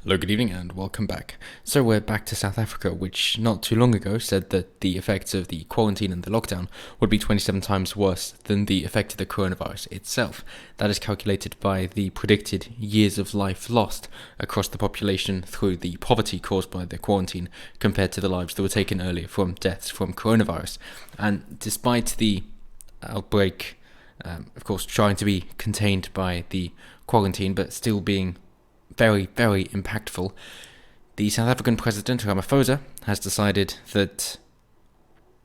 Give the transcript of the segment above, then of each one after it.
Hello, good evening, and welcome back. So we're back to South Africa, which not too long ago said that the effects of the quarantine and the lockdown would be 27 times worse than the effect of the coronavirus itself. That is calculated by the predicted years of life lost across the population through the poverty caused by the quarantine compared to the lives that were taken earlier from deaths from coronavirus. And despite the outbreak, of course, trying to be contained by the quarantine, but still being very, very impactful, the South African president, Ramaphosa, has decided that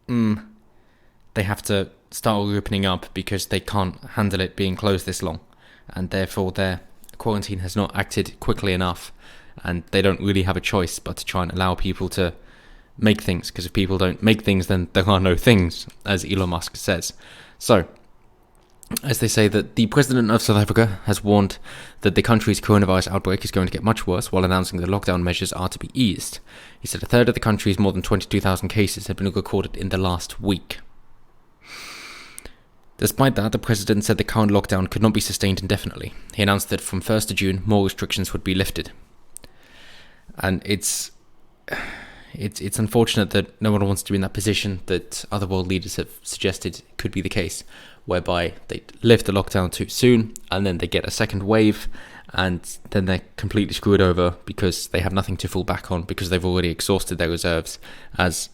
they have to start opening up because they can't handle it being closed this long, and therefore their quarantine has not acted quickly enough, and they don't really have a choice but to try and allow people to make things, because if people don't make things, then there are no things, as Elon Musk says. So, as they say, that the president of South Africa has warned that the country's coronavirus outbreak is going to get much worse, while announcing that lockdown measures are to be eased. He said a third of the country's more than 22,000 cases have been recorded in the last week. Despite that, the president said the current lockdown could not be sustained indefinitely. He announced that from 1st of June, more restrictions would be lifted. And it's unfortunate that no one wants to be in that position that other world leaders have suggested could be the case, whereby they lift the lockdown too soon and then they get a second wave and then they're completely screwed over because they have nothing to fall back on because they've already exhausted their reserves, as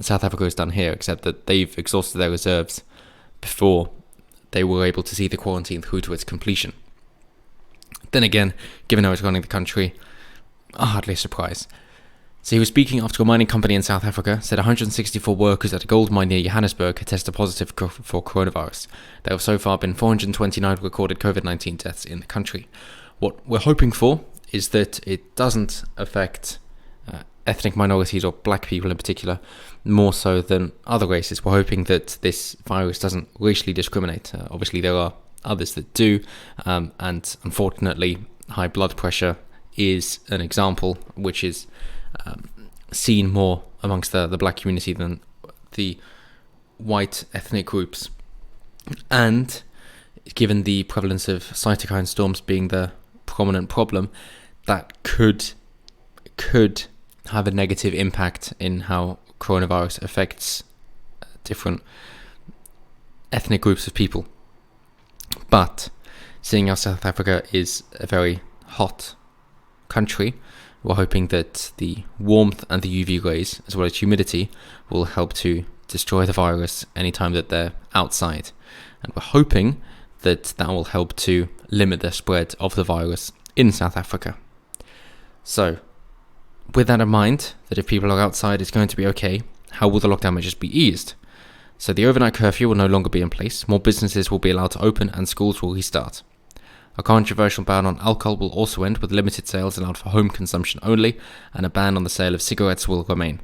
South Africa has done here, except that they've exhausted their reserves before they were able to see the quarantine through to its completion. Then again, given how it's running the country, hardly a surprise. So he was speaking after a mining company in South Africa said 164 workers at a gold mine near Johannesburg had tested positive for coronavirus. There have so far been 429 recorded COVID-19 deaths in the country. What we're hoping for is that it doesn't affect ethnic minorities or black people in particular more so than other races. We're hoping that this virus doesn't racially discriminate. Obviously there are others that do, and unfortunately high blood pressure is an example which is seen more amongst the black community than the white ethnic groups. And given the prevalence of cytokine storms being the prominent problem, that could have a negative impact in how coronavirus affects different ethnic groups of people. But seeing as South Africa is a very hot country, we're hoping that the warmth and the UV rays, as well as humidity, will help to destroy the virus anytime that they're outside. And we're hoping that that will help to limit the spread of the virus in South Africa. So, with that in mind, that if people are outside, it's going to be okay, how will the lockdown measures be eased? So the overnight curfew will no longer be in place, more businesses will be allowed to open, and schools will restart. A controversial ban on alcohol will also end, with limited sales allowed for home consumption only, and a ban on the sale of cigarettes will remain.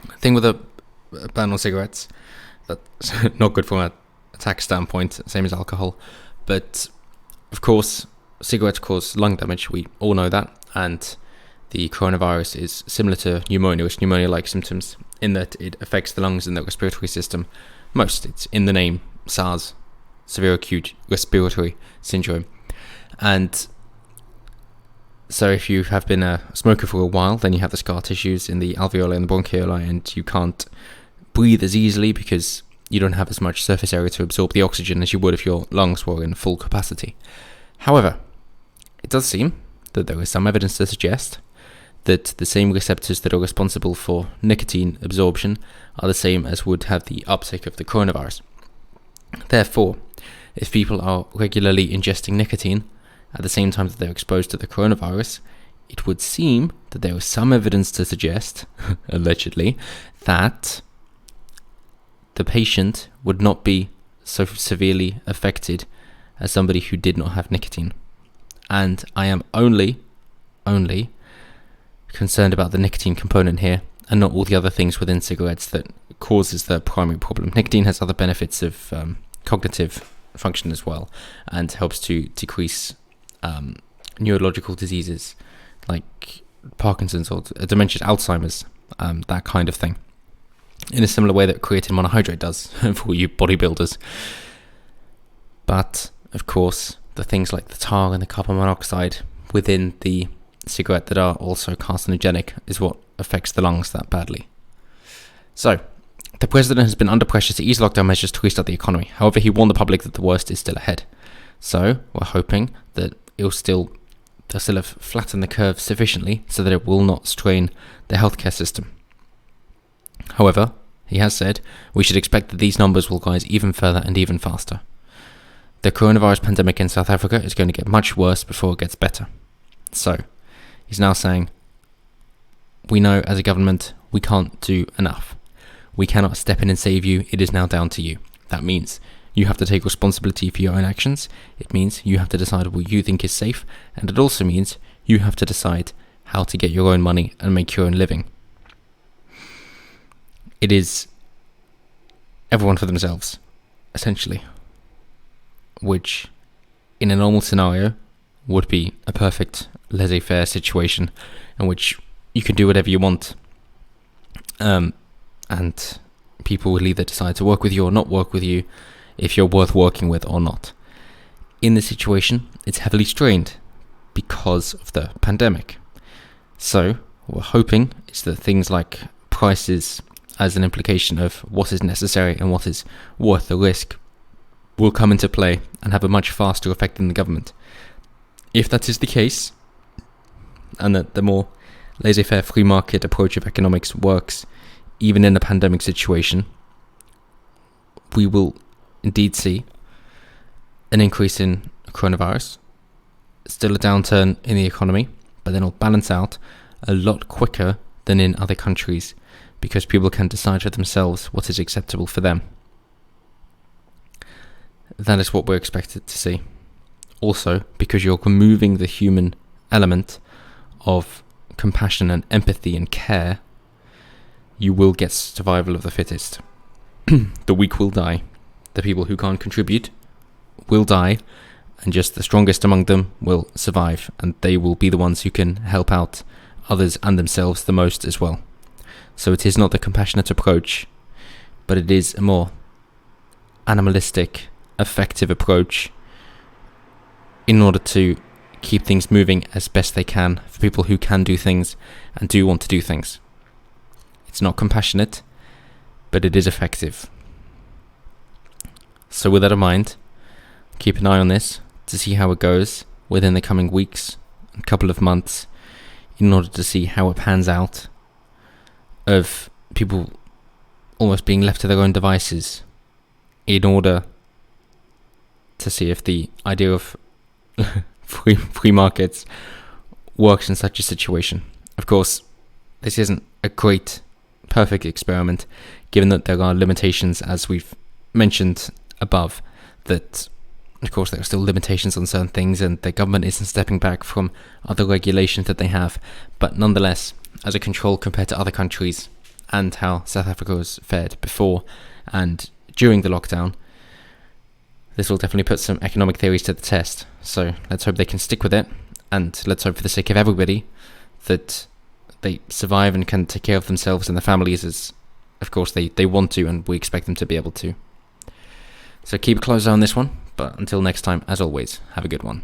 The thing with a ban on cigarettes, that's not good from a tax standpoint, same as alcohol, but of course cigarettes cause lung damage, we all know that, and the coronavirus is similar to pneumonia, which pneumonia-like symptoms, in that it affects the lungs and the respiratory system most. It's in the name, SARS, severe acute respiratory syndrome. And so if you have been a smoker for a while, then you have the scar tissues in the alveoli and the bronchioli, and you can't breathe as easily because you don't have as much surface area to absorb the oxygen as you would if your lungs were in full capacity. However, it does seem that there is some evidence to suggest that the same receptors that are responsible for nicotine absorption are the same as would have the uptake of the coronavirus. Therefore, if people are regularly ingesting nicotine at the same time that they're exposed to the coronavirus, it would seem that there is some evidence to suggest, allegedly, that the patient would not be so severely affected as somebody who did not have nicotine. And I am only concerned about the nicotine component here and not all the other things within cigarettes that causes the primary problem. Nicotine has other benefits of cognitive function as well, and helps to decrease neurological diseases like Parkinson's or dementia, Alzheimer's, that kind of thing, in a similar way that creatine monohydrate does for you bodybuilders. But of course, the things like the tar and the carbon monoxide within the cigarette that are also carcinogenic is what affects the lungs that badly. So, the president has been under pressure to ease lockdown measures to restart the economy. However, he warned the public that the worst is still ahead. So, we're hoping that they'll still have flattened the curve sufficiently so that it will not strain the healthcare system. However, he has said we should expect that these numbers will rise even further and even faster. The coronavirus pandemic in South Africa is going to get much worse before it gets better. So, he's now saying, we know as a government we can't do enough. We cannot step in and save you. It is now down to you. That means you have to take responsibility for your own actions. It means you have to decide what you think is safe. And it also means you have to decide how to get your own money and make your own living. It is everyone for themselves, essentially. Which, in a normal scenario, would be a perfect laissez-faire situation in which you can do whatever you want. And people will either decide to work with you or not work with you if you're worth working with or not. In this situation, it's heavily strained because of the pandemic. So, what we're hoping is that things like prices as an implication of what is necessary and what is worth the risk will come into play and have a much faster effect than the government. If that is the case, and that the more laissez-faire free market approach of economics works, even in a pandemic situation, we will indeed see an increase in coronavirus, still a downturn in the economy, but then it'll balance out a lot quicker than in other countries because people can decide for themselves what is acceptable for them. That is what we're expected to see. Also, because you're removing the human element of compassion and empathy and care, you will get survival of the fittest. The weak will die. The people who can't contribute will die, and just the strongest among them will survive, and they will be the ones who can help out others and themselves the most as well. So it is not the compassionate approach, but it is a more animalistic, effective approach in order to keep things moving as best they can for people who can do things and do want to do things. It's not compassionate, but it is effective. So with that in mind, keep an eye on this to see how it goes within the coming weeks and couple of months in order to see how it pans out of people almost being left to their own devices in order to see if the idea of free markets works in such a situation. Of course, this isn't a great perfect experiment, given that there are limitations, as we've mentioned above, that of course there are still limitations on certain things and the government isn't stepping back from other regulations that they have, but nonetheless, as a control compared to other countries and how South Africa was fared before and during the lockdown, this will definitely put some economic theories to the test. So let's hope they can stick with it, and let's hope for the sake of everybody that they survive and can take care of themselves and their families as, of course, they want to, and we expect them to be able to. So keep a close eye on this one, but until next time, as always, have a good one.